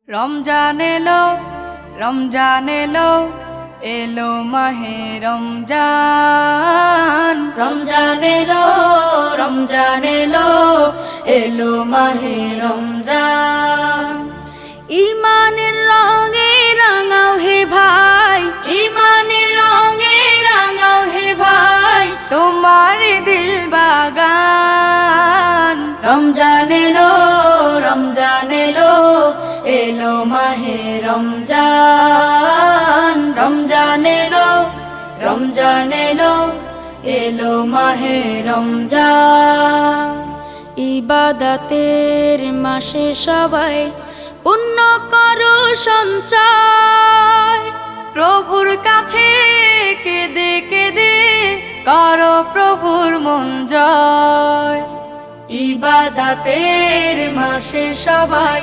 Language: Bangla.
রমজান এলো, রমজান এলো, এলো মাহে রমজান। রমজান এলো, রমজান এলো, এলো মাহে রমজান। ইমানের রঙে রাঙাও হে ভাই, ইমানের রঙে রাঙাও হে ভাই, তোমার দিল বাগান। রমজান এলো, রমজান এলো, এলো মাহে রমজান। রমজান এলো, রমজান এলো, এলো মাহে রমজান। ইবাদতের মাসে সবাই পুণ্য করো সঞ্চয়, প্রভুর কাছে কেঁদে কেঁদে করো প্রভুর মন জয়। ইবাদতের মাসে সবাই